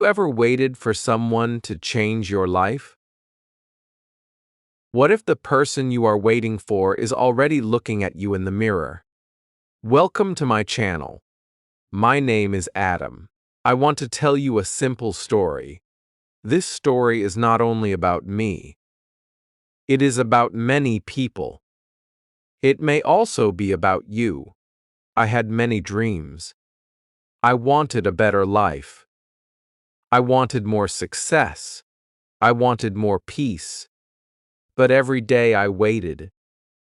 You ever waited for someone to change your life? What if the person you are waiting for is already looking at you in the mirror? Welcome to my channel. My name is Adam. I want to tell you a simple story. This story is not only about me. It is about many people. It may also be about you. I had many dreams. I wanted a better life. I wanted more success. I wanted more peace. But every day I waited.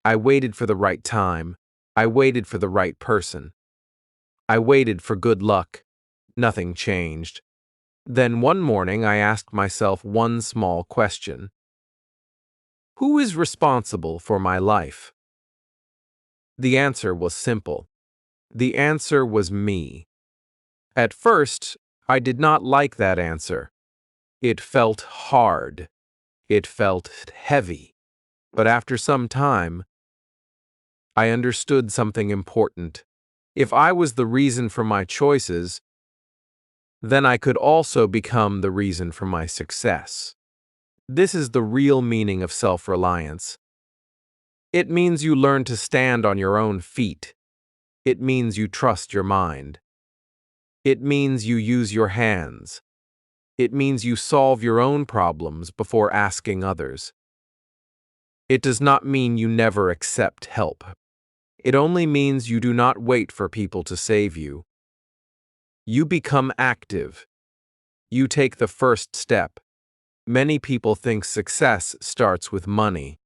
I waited for the right time. I waited for the right person. I waited for good luck. Nothing changed. Then one morning I asked myself one small question. Who is responsible for my life? The answer was simple. The answer was me. At first, I did not like that answer. It felt hard. It felt heavy. But after some time, I understood something important. If I was the reason for my choices, then I could also become the reason for my success. This is the real meaning of self-reliance. It means you learn to stand on your own feet. It means you trust your mind. It means you use your hands. It means you solve your own problems before asking others. It does not mean you never accept help. It only means you do not wait for people to save you. You become active. You take the first step. Many people think success starts with money.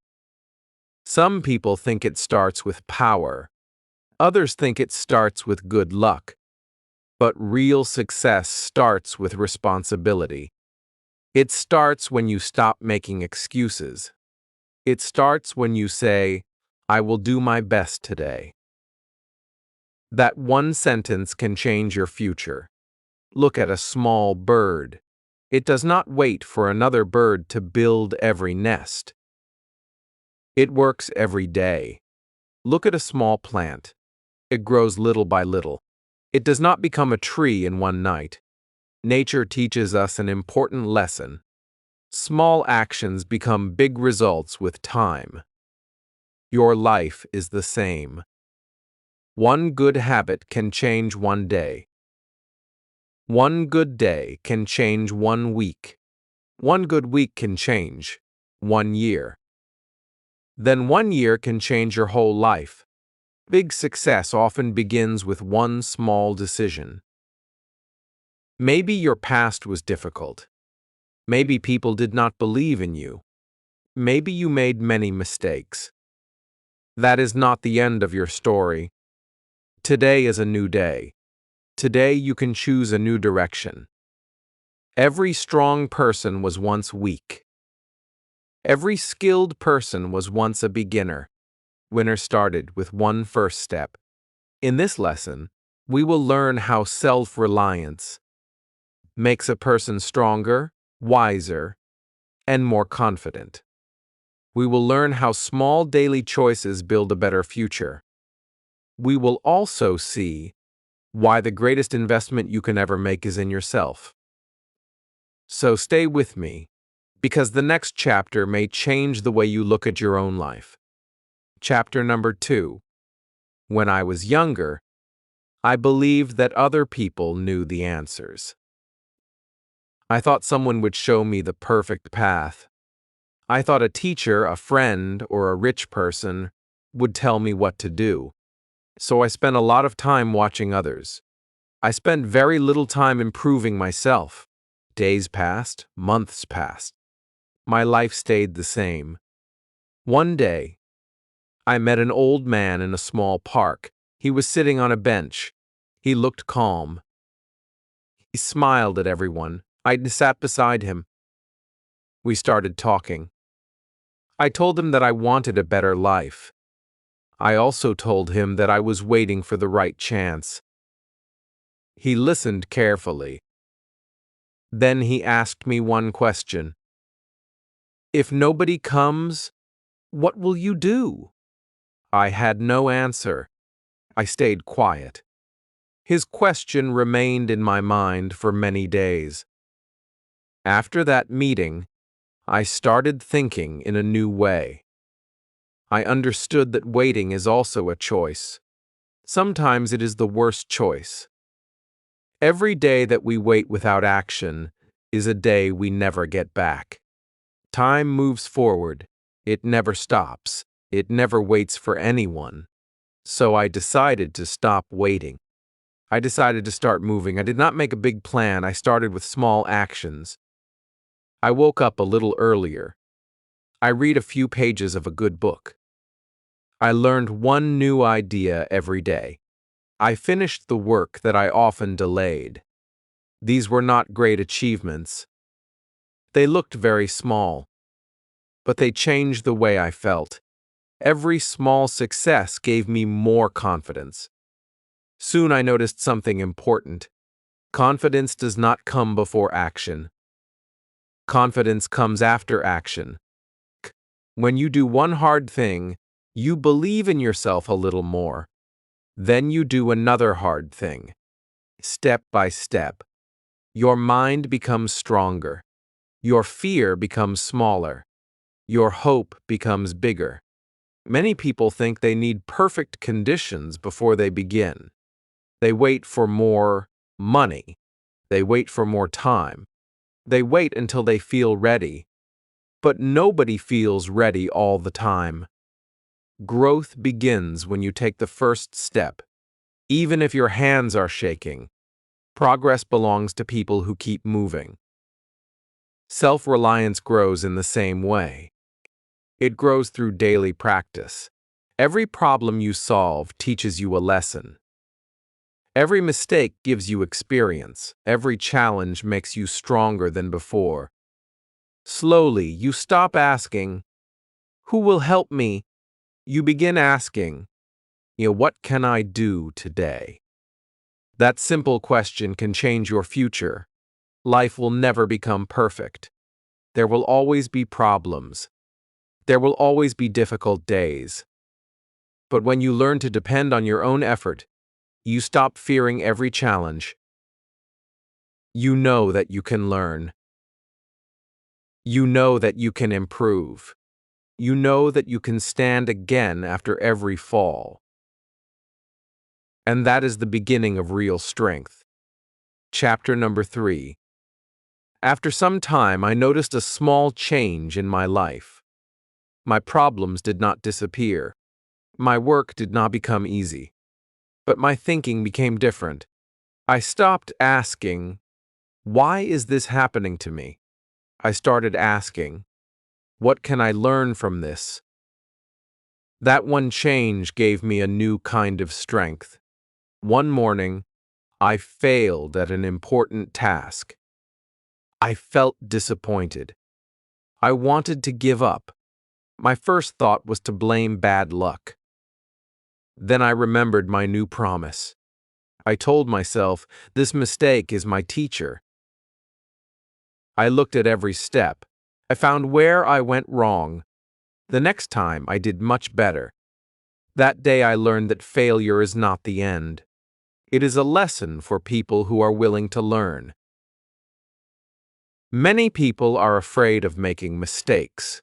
Some people think it starts with power. Others think it starts with good luck. But real success starts with responsibility. It starts when you stop making excuses. It starts when you say, I will do my best today. That one sentence can change your future. Look at a small bird. It does not wait for another bird to build every nest. It works every day. Look at a small plant. It grows little by little. It does not become a tree in one night. Nature teaches us an important lesson. Small actions become big results with time. Your life is the same. One good habit can change one day. One good day can change 1 week. One good week can change 1 year. Then 1 year can change your whole life. Big success often begins with one small decision. Maybe your past was difficult. Maybe people did not believe in you. Maybe you made many mistakes. That is not the end of your story. Today is a new day. Today you can choose a new direction. Every strong person was once weak. Every skilled person was once a beginner. Winner started with one first step. In this lesson, we will learn how self-reliance makes a person stronger, wiser, and more confident. We will learn how small daily choices build a better future. We will also see why the greatest investment you can ever make is in yourself. So stay with me, because the next chapter may change the way you look at your own life. Chapter number 2. When I was younger, I believed that other people knew the answers. I thought someone would show me the perfect path. I thought a teacher, a friend, or a rich person would tell me what to do. So I spent a lot of time watching others. I spent very little time improving myself. Days passed, months passed. My life stayed the same. One day, I met an old man in a small park. He was sitting on a bench. He looked calm. He smiled at everyone. I sat beside him. We started talking. I told him that I wanted a better life. I also told him that I was waiting for the right chance. He listened carefully. Then he asked me one question. If nobody comes, what will you do? I had no answer. I stayed quiet. His question remained in my mind for many days. After that meeting, I started thinking in a new way. I understood that waiting is also a choice. Sometimes it is the worst choice. Every day that we wait without action is a day we never get back. Time moves forward. It never stops. It never waits for anyone. So I decided to stop waiting. I decided to start moving. I did not make a big plan. I started with small actions. I woke up a little earlier. I read a few pages of a good book. I learned one new idea every day. I finished the work that I often delayed. These were not great achievements. They looked very small, but they changed the way I felt. Every small success gave me more confidence. Soon I noticed something important. Confidence does not come before action. Confidence comes after action. When you do one hard thing, you believe in yourself a little more. Then you do another hard thing. Step by step. Your mind becomes stronger. Your fear becomes smaller. Your hope becomes bigger. Many people think they need perfect conditions before they begin. They wait for more money. They wait for more time. They wait until they feel ready. But nobody feels ready all the time. Growth begins when you take the first step. Even if your hands are shaking, progress belongs to people who keep moving. Self-reliance grows in the same way. It grows through daily practice. Every problem you solve teaches you a lesson. Every mistake gives you experience. Every challenge makes you stronger than before. Slowly, you stop asking, "Who will help me?" You begin asking, "What can I do today?" That simple question can change your future. Life will never become perfect. There will always be problems. There will always be difficult days. But when you learn to depend on your own effort, you stop fearing every challenge. You know that you can learn. You know that you can improve. You know that you can stand again after every fall. And that is the beginning of real strength. Chapter number 3. After some time, I noticed a small change in my life. My problems did not disappear. My work did not become easy. But my thinking became different. I stopped asking, "Why is this happening to me?" I started asking, "What can I learn from this?" That one change gave me a new kind of strength. One morning, I failed at an important task. I felt disappointed. I wanted to give up. My first thought was to blame bad luck. Then I remembered my new promise. I told myself, this mistake is my teacher. I looked at every step. I found where I went wrong. The next time, I did much better. That day I learned that failure is not the end. It is a lesson for people who are willing to learn. Many people are afraid of making mistakes.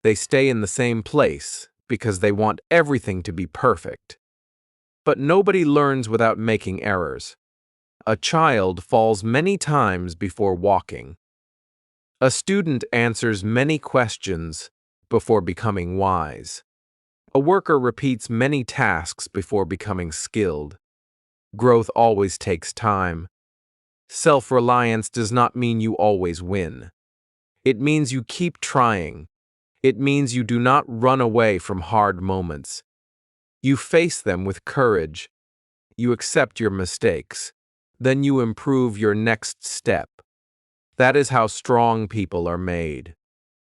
They stay in the same place because they want everything to be perfect. But nobody learns without making errors. A child falls many times before walking. A student answers many questions before becoming wise. A worker repeats many tasks before becoming skilled. Growth always takes time. Self-reliance does not mean you always win. It means you keep trying. It means you do not run away from hard moments. You face them with courage. You accept your mistakes. Then you improve your next step. That is how strong people are made.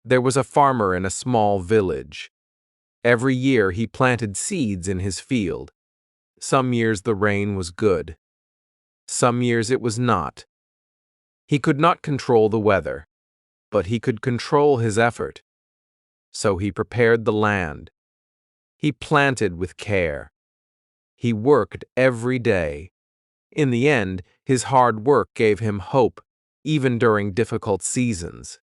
There was a farmer in a small village. Every year he planted seeds in his field. Some years the rain was good. Some years it was not. He could not control the weather, but he could control his effort. So he prepared the land. He planted with care. He worked every day. In the end, his hard work gave him hope, even during difficult seasons.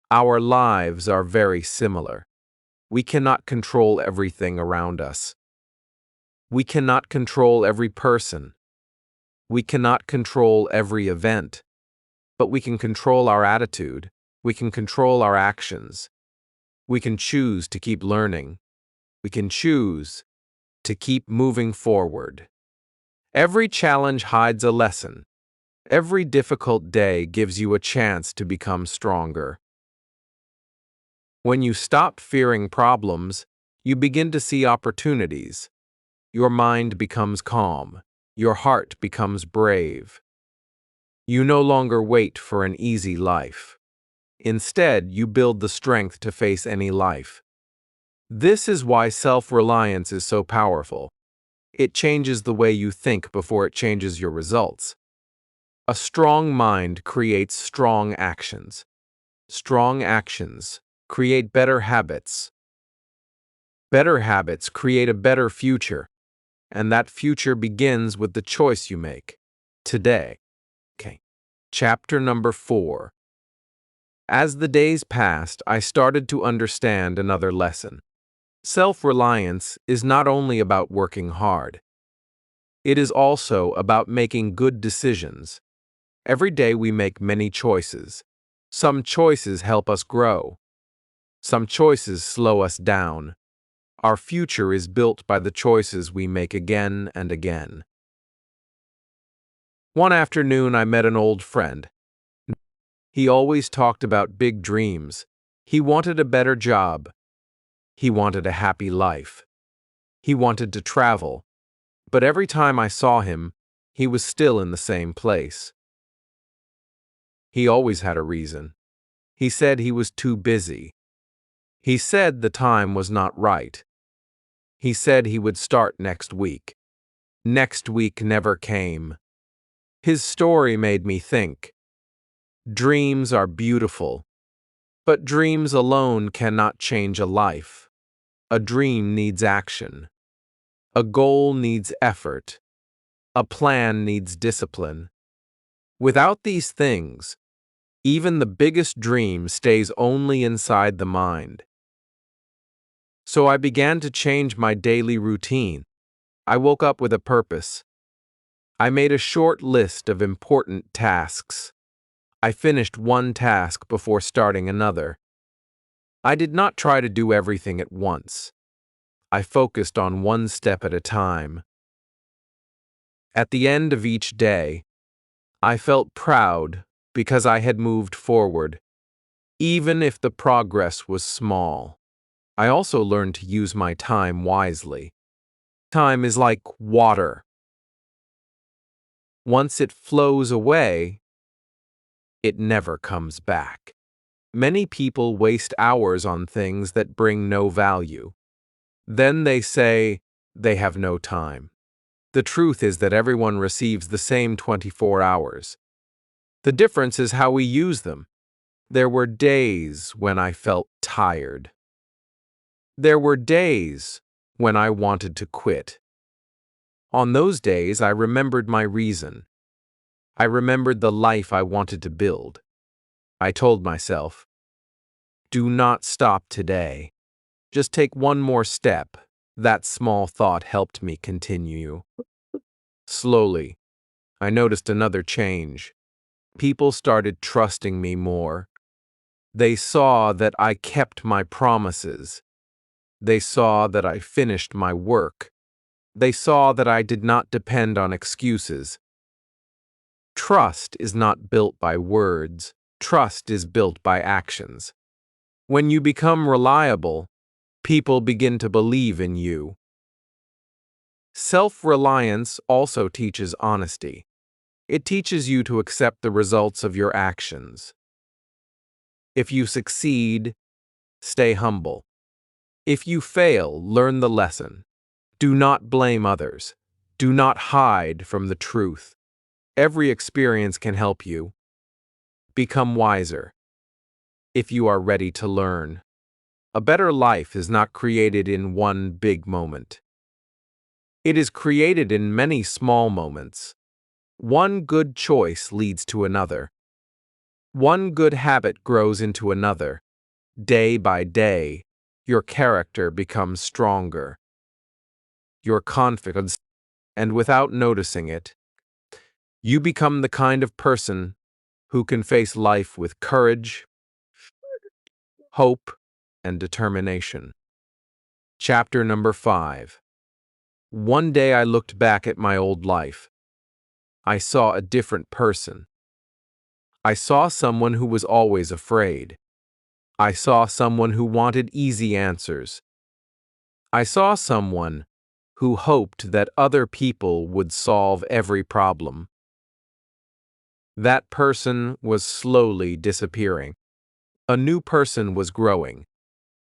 Our lives are very similar. We cannot control everything around us. We cannot control every person. We cannot control every event. But we can control our attitude. We can control our actions. We can choose to keep learning. We can choose to keep moving forward. Every challenge hides a lesson. Every difficult day gives you a chance to become stronger. When you stop fearing problems, you begin to see opportunities. Your mind becomes calm. Your heart becomes brave. You no longer wait for an easy life. Instead, you build the strength to face any life. This is why self-reliance is so powerful. It changes the way you think before it changes your results. A strong mind creates strong actions. Strong actions create better habits. Better habits create a better future, and that future begins with the choice you make today. Okay. Chapter number 4. As the days passed, I started to understand another lesson. Self-reliance is not only about working hard. It is also about making good decisions. Every day we make many choices. Some choices help us grow. Some choices slow us down. Our future is built by the choices we make again and again. One afternoon, I met an old friend. He always talked about big dreams. He wanted a better job. He wanted a happy life. He wanted to travel. But every time I saw him, he was still in the same place. He always had a reason. He said he was too busy. He said the time was not right. He said he would start next week. Next week never came. His story made me think. Dreams are beautiful, but dreams alone cannot change a life. A dream needs action. A goal needs effort. A plan needs discipline. Without these things, even the biggest dream stays only inside the mind. So I began to change my daily routine. I woke up with a purpose. I made a short list of important tasks. I finished one task before starting another. I did not try to do everything at once. I focused on one step at a time. At the end of each day, I felt proud because I had moved forward, even if the progress was small. I also learned to use my time wisely. Time is like water. Once it flows away, it never comes back. Many people waste hours on things that bring no value. Then they say they have no time. The truth is that everyone receives the same 24 hours. The difference is how we use them. There were days when I felt tired. There were days when I wanted to quit. On those days, I remembered my reason. I remembered the life I wanted to build. I told myself, do not stop today. Just take one more step. That small thought helped me continue. Slowly, I noticed another change. People started trusting me more. They saw that I kept my promises. They saw that I finished my work. They saw that I did not depend on excuses. Trust is not built by words. Trust is built by actions. When you become reliable, people begin to believe in you. Self-reliance also teaches honesty. It teaches you to accept the results of your actions. If you succeed, stay humble. If you fail, learn the lesson. Do not blame others. Do not hide from the truth. Every experience can help you. Become wiser. If you are ready to learn. A better life is not created in one big moment. It is created in many small moments. One good choice leads to another. One good habit grows into another. Day by day, your character becomes stronger. Your confidence, and without noticing it, you become the kind of person who can face life with courage, hope, and determination. Chapter number 5. One day I looked back at my old life. I saw a different person. I saw someone who was always afraid. I saw someone who wanted easy answers. I saw someone who hoped that other people would solve every problem. That person was slowly disappearing. A new person was growing.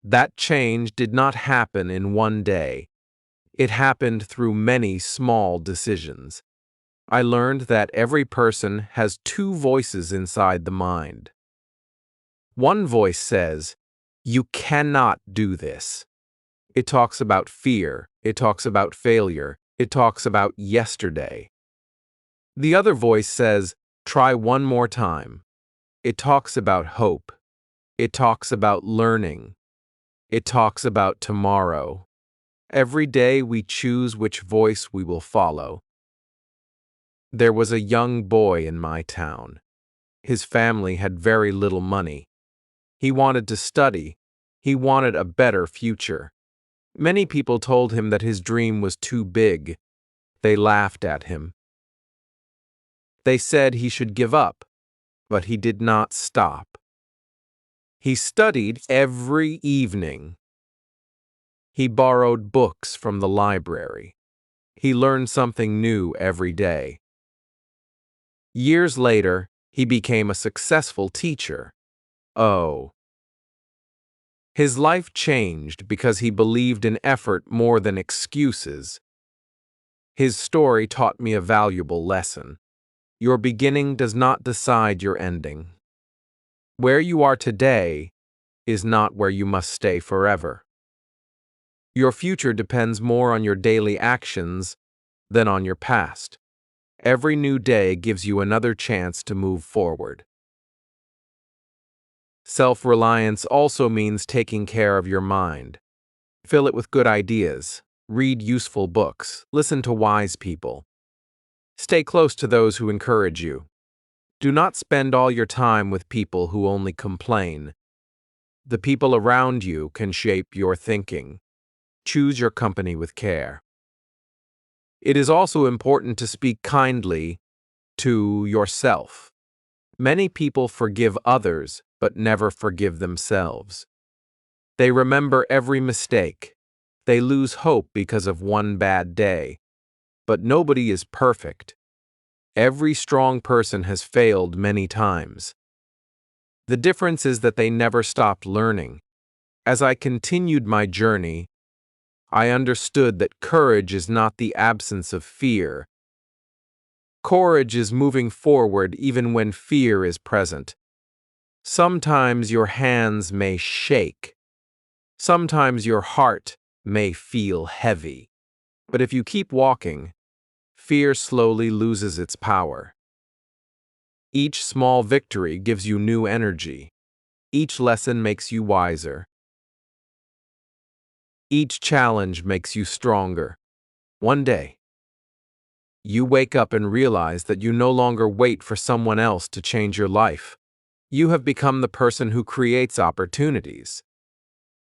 That change did not happen in one day. It happened through many small decisions. I learned that every person has two voices inside the mind. One voice says, "You cannot do this." It talks about fear. It talks about failure. It talks about yesterday. The other voice says, "Try one more time." It talks about hope. It talks about learning. It talks about tomorrow. Every day we choose which voice we will follow. There was a young boy in my town. His family had very little money. He wanted to study. He wanted a better future. Many people told him that his dream was too big. They laughed at him. They said he should give up, but he did not stop. He studied every evening. He borrowed books from the library. He learned something new every day. Years later, he became a successful teacher. Oh. His life changed because he believed in effort more than excuses. His story taught me a valuable lesson. Your beginning does not decide your ending. Where you are today is not where you must stay forever. Your future depends more on your daily actions than on your past. Every new day gives you another chance to move forward. Self-reliance also means taking care of your mind. Fill it with good ideas. Read useful books. Listen to wise people. Stay close to those who encourage you. Do not spend all your time with people who only complain. The people around you can shape your thinking. Choose your company with care. It is also important to speak kindly to yourself. Many people forgive others, but never forgive themselves. They remember every mistake. They lose hope because of one bad day. But nobody is perfect. Every strong person has failed many times. The difference is that they never stopped learning. As I continued my journey, I understood that courage is not the absence of fear. Courage is moving forward even when fear is present. Sometimes your hands may shake. Sometimes your heart may feel heavy. But if you keep walking, fear slowly loses its power. Each small victory gives you new energy. Each lesson makes you wiser. Each challenge makes you stronger. One day, you wake up and realize that you no longer wait for someone else to change your life. You have become the person who creates opportunities.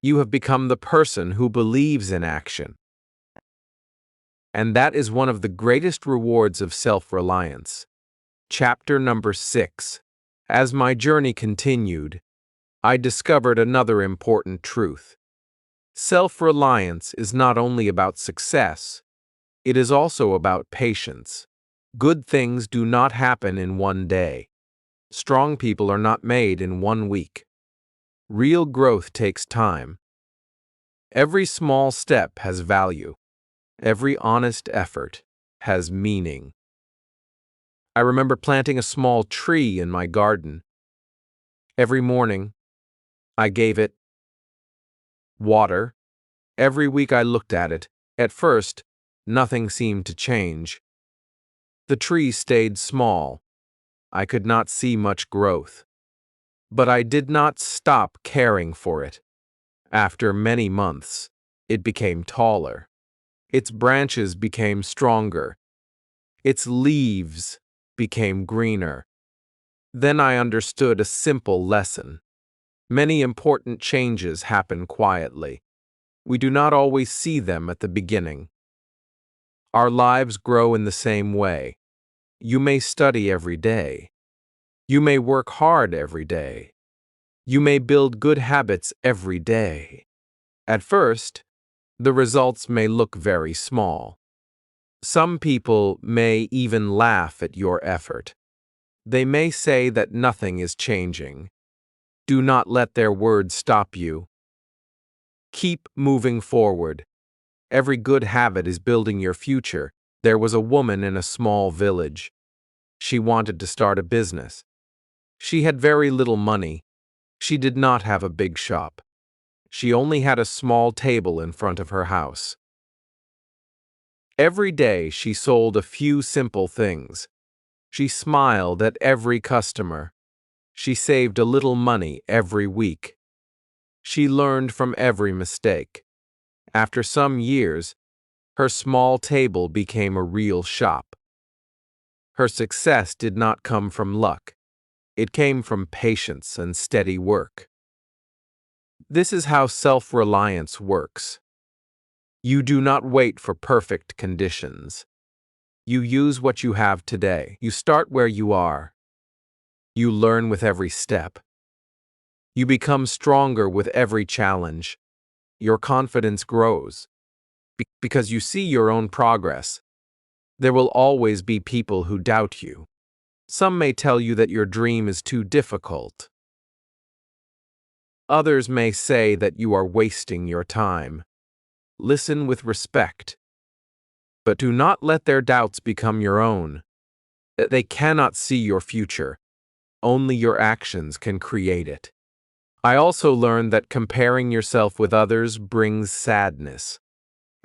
You have become the person who believes in action. And that is one of the greatest rewards of self-reliance. Chapter number 6. As my journey continued, I discovered another important truth. Self-reliance is not only about success, it is also about patience. Good things do not happen in one day. Strong people are not made in 1 week. Real growth takes time. Every small step has value. Every honest effort has meaning. I remember planting a small tree in my garden. Every morning, I gave it water. Every week I looked at it. At first, nothing seemed to change. The tree stayed small. I could not see much growth. But I did not stop caring for it. After many months, it became taller. Its branches became stronger. Its leaves became greener. Then I understood a simple lesson. Many important changes happen quietly. We do not always see them at the beginning. Our lives grow in the same way. You may study every day. You may work hard every day. You may build good habits every day. At first, the results may look very small. Some people may even laugh at your effort. They may say that nothing is changing. Do not let their words stop you. Keep moving forward. Every good habit is building your future. There was a woman in a small village. She wanted to start a business. She had very little money. She did not have a big shop. She only had a small table in front of her house. Every day she sold a few simple things. She smiled at every customer. She saved a little money every week. She learned from every mistake. After some years, her small table became a real shop. Her success did not come from luck. It came from patience and steady work. This is how self-reliance works. You do not wait for perfect conditions. You use what you have today. You start where you are. You learn with every step. You become stronger with every challenge. Your confidence grows because you see your own progress. There will always be people who doubt you. Some may tell you that your dream is too difficult. Others may say that you are wasting your time. Listen with respect, but do not let their doubts become your own. They cannot see your future. Only your actions can create it. I also learned that comparing yourself with others brings sadness.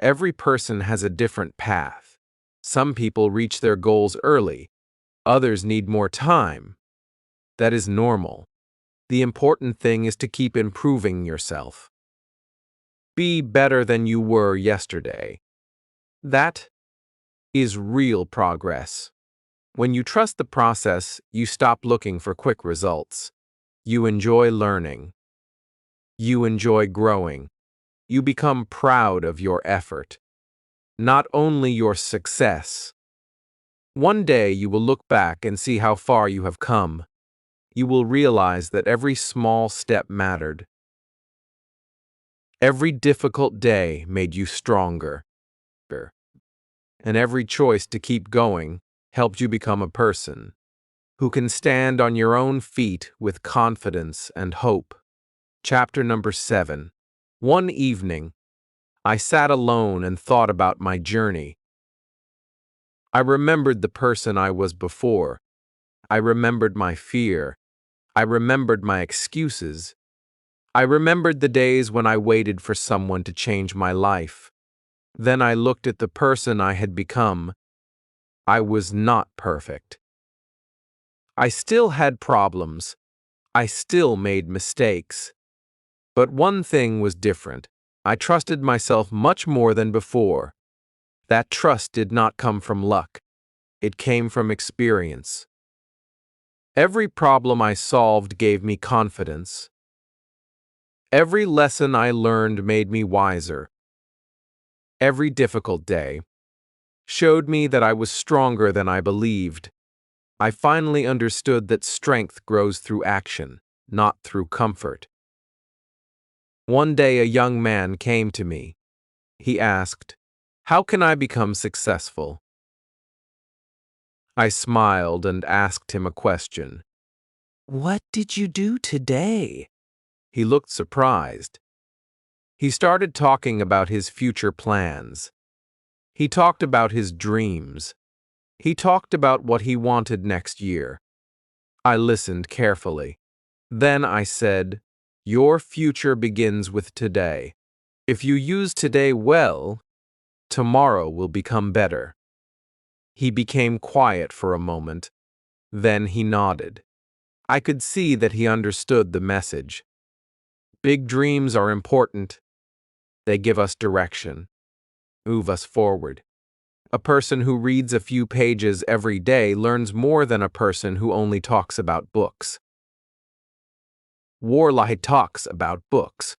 Every person has a different path. Some people reach their goals early. Others need more time. That is normal. The important thing is to keep improving yourself. Be better than you were yesterday. That is real progress. When you trust the process, you stop looking for quick results. You enjoy learning. You enjoy growing. You become proud of your effort, not only your success. One day you will look back and see how far you have come. You will realize that every small step mattered. Every difficult day made you stronger. And every choice to keep going helped you become a person who can stand on your own feet with confidence and hope. Chapter number 7. One evening, I sat alone and thought about my journey. I remembered the person I was before. I remembered my fear. I remembered my excuses. I remembered the days when I waited for someone to change my life. Then I looked at the person I had become. I was not perfect. I still had problems. I still made mistakes. But one thing was different. I trusted myself much more than before. That trust did not come from luck. It came from experience. Every problem I solved gave me confidence. Every lesson I learned made me wiser. Every difficult day showed me that I was stronger than I believed. I finally understood that strength grows through action, not through comfort. One day a young man came to me. He asked, "How can I become successful?" I smiled and asked him a question. "What did you do today?" He looked surprised. He started talking about his future plans. He talked about his dreams. He talked about what he wanted next year. I listened carefully. Then I said, "Your future begins with today. If you use today well, tomorrow will become better." He became quiet for a moment. Then he nodded. I could see that he understood the message. Big dreams are important. They give us direction, move us forward. A person who reads a few pages every day learns more than a person who only talks about books. Warlight talks about books.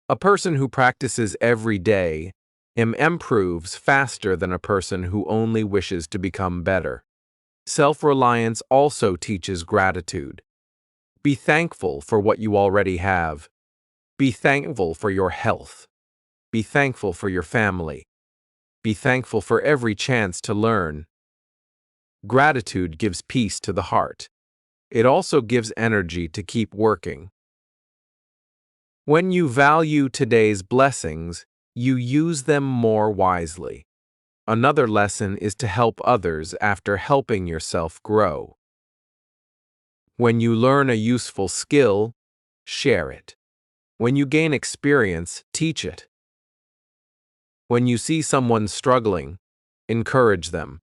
A person who practices every day improves faster than a person who only wishes to become better. Self-reliance also teaches gratitude. Be thankful for what you already have. Be thankful for your health. Be thankful for your family. Be thankful for every chance to learn. Gratitude gives peace to the heart. It also gives energy to keep working. When you value today's blessings, you use them more wisely. Another lesson is to help others after helping yourself grow. When you learn a useful skill, share it. When you gain experience, teach it. When you see someone struggling, encourage them.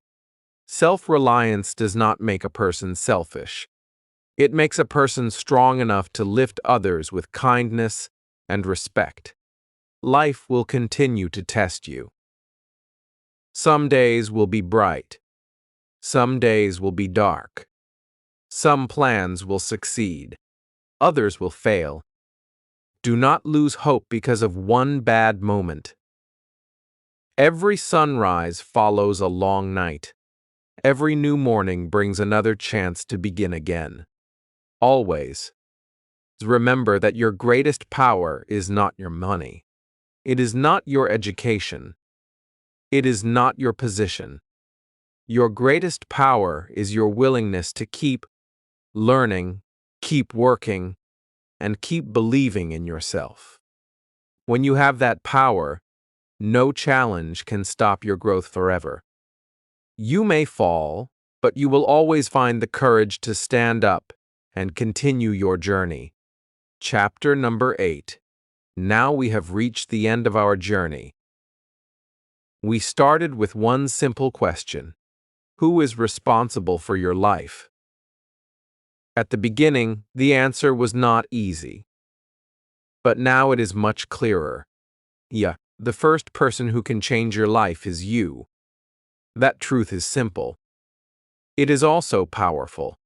Self-reliance does not make a person selfish. It makes a person strong enough to lift others with kindness and respect. Life will continue to test you. Some days will be bright. Some days will be dark. Some plans will succeed. Others will fail. Do not lose hope because of one bad moment. Every sunrise follows a long night. Every new morning brings another chance to begin again. Always remember that your greatest power is not your money. It is not your education. It is not your position. Your greatest power is your willingness to keep learning, keep working, and keep believing in yourself. When you have that power, no challenge can stop your growth forever. You may fall, but you will always find the courage to stand up and continue your journey. Chapter number 8. Now we have reached the end of our journey. We started with one simple question. Who is responsible for your life? At the beginning, the answer was not easy. But now it is much clearer. The first person who can change your life is you. That truth is simple. It is also powerful.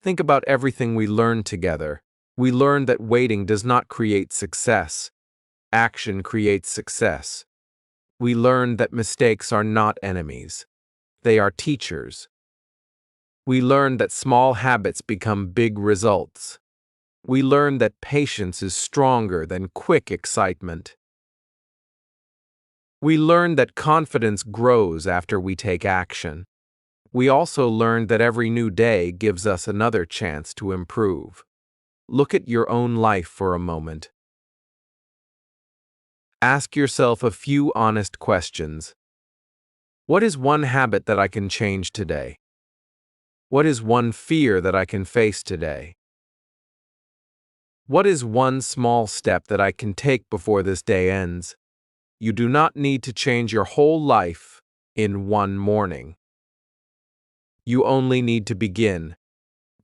Think about everything we learned together. We learned that waiting does not create success. Action creates success. We learned that mistakes are not enemies. They are teachers. We learned that small habits become big results. We learned that patience is stronger than quick excitement. We learned that confidence grows after we take action. We also learned that every new day gives us another chance to improve. Look at your own life for a moment. Ask yourself a few honest questions. What is one habit that I can change today? What is one fear that I can face today? What is one small step that I can take before this day ends? You do not need to change your whole life in one morning. You only need to begin.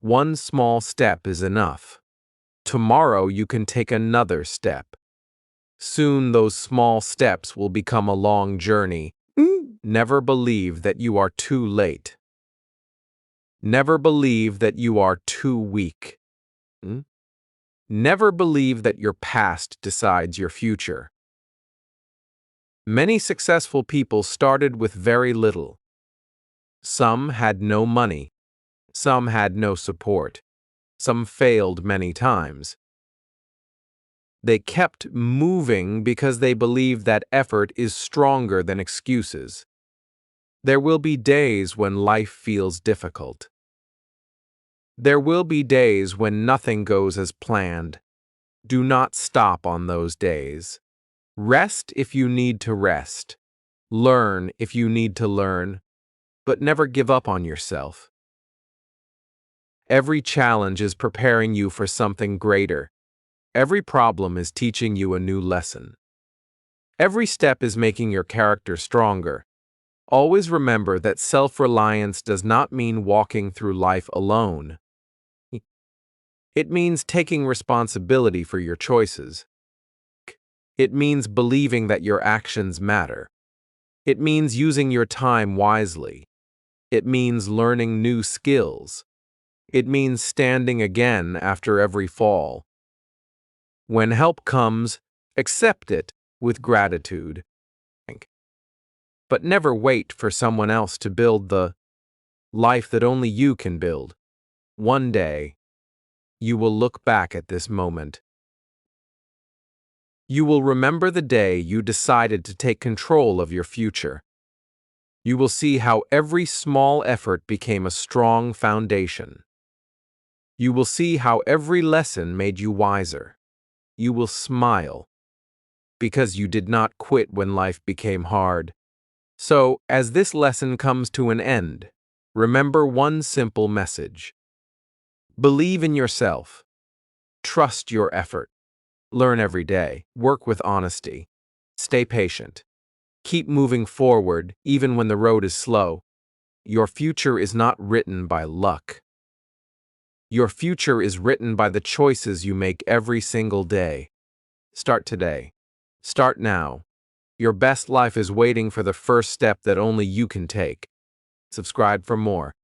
One small step is enough. Tomorrow you can take another step. Soon those small steps will become a long journey. Never believe that you are too late. Never believe that you are too weak. Never believe that your past decides your future. Many successful people started with very little. Some had no money. Some had no support. Some failed many times. They kept moving because they believed that effort is stronger than excuses. There will be days when life feels difficult. There will be days when nothing goes as planned. Do not stop on those days. Rest if you need to rest. Learn if you need to learn, but never give up on yourself. Every challenge is preparing you for something greater. Every problem is teaching you a new lesson. Every step is making your character stronger. Always remember that self-reliance does not mean walking through life alone. It means taking responsibility for your choices. It means believing that your actions matter. It means using your time wisely. It means learning new skills. It means standing again after every fall. When help comes, accept it with gratitude. But never wait for someone else to build the life that only you can build. One day, you will look back at this moment. You will remember the day you decided to take control of your future. You will see how every small effort became a strong foundation. You will see how every lesson made you wiser. You will smile because you did not quit when life became hard. So, as this lesson comes to an end, remember one simple message. Believe in yourself. Trust your effort. Learn every day. Work with honesty. Stay patient. Keep moving forward even when the road is slow. Your future is not written by luck. Your future is written by the choices you make every single day. Start today. Start now. Your best life is waiting for the first step that only you can take. Subscribe for more.